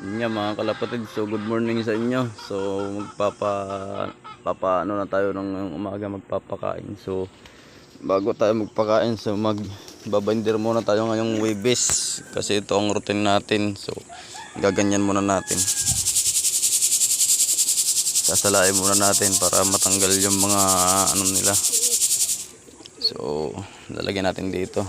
Yun nga mga kalapatid, so good morning sa inyo. So ano na tayo ng umaga, magpapakain. So bago tayo magpakain, so magbabinder muna tayo ngayong Webes kasi ito ang routine natin. So gaganyan muna natin, sasalain muna natin para matanggal yung mga ano nila. So lalagyan natin dito.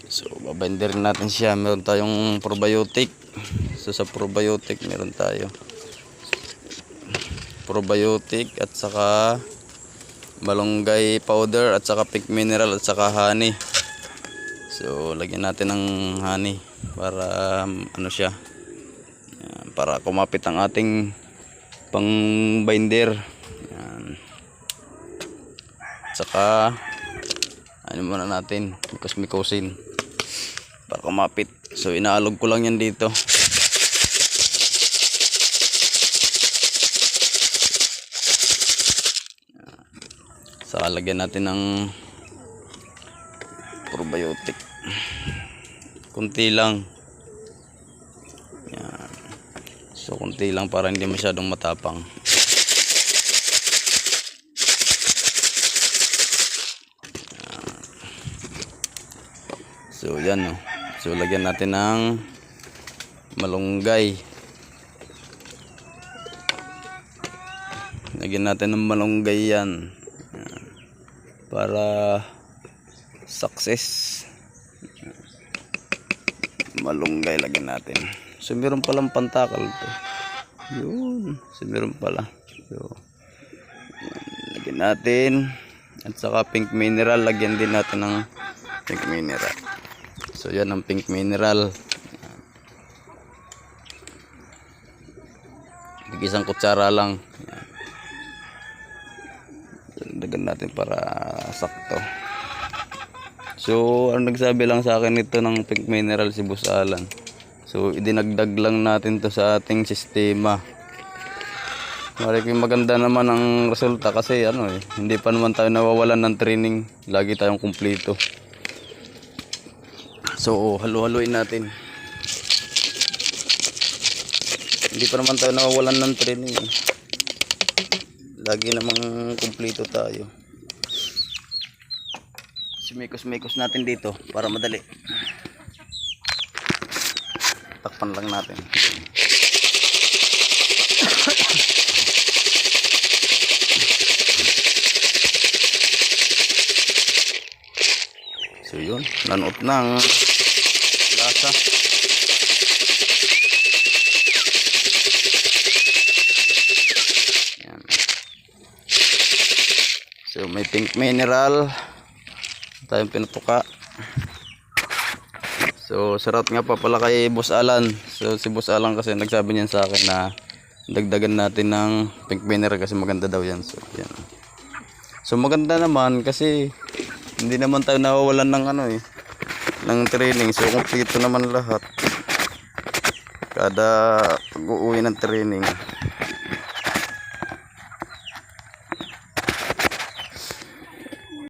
So babinderin natin siya. Meron tayong probiotic. So sa probiotic meron tayo probiotic at saka malunggay powder at saka pink mineral at saka honey. So lagyan natin ng honey para ano siya, para kumapit ang ating pang binder. Yan. At saka ano muna natin, mikos-mikosin para kumapit. So inaalog ko lang yan dito. So lagyan natin ng probiotic. Kunti lang. Yan. So kunti lang para hindi masyadong matapang. Yan. So yan, oh. So lagyan natin ng malunggay. Lagyan natin ng malunggay yan. Yan. Para success. Malunggay lagyan natin. So meron palang pantakal to. Yun. So meron pala. So yan. Lagyan natin. At saka pink mineral. Lagyan din natin ng pink mineral. So yan ang pink mineral. Isang kutsara lang. Dagan natin para sakto. So ang nagsabi lang sa akin ito ng pink mineral si Boss Alan. So idinagdag lang natin to sa ating sistema. Maganda naman ang resulta kasi ano hindi pa naman tayo nawawalan ng training. Lagi tayong kumpleto. So halo-haloin natin. Hindi pa naman tayo nawawalan ng training. Lagi namang kumpleto tayo. Simikos-mikos natin dito para madali. Takpan lang natin. So yun, nanot ng lasa. Yan. So may pink mineral tayong pinutuka. So shoutout nga pa pala kay Boss Alan. So si Boss Alan kasi nagsabi niyan sa akin na dagdagan natin ng pink mineral kasi maganda daw yan. So yan. So maganda naman kasi hindi naman tayo nawawalan ng ng training. So kumpleto naman lahat kada pag-uwi ng training.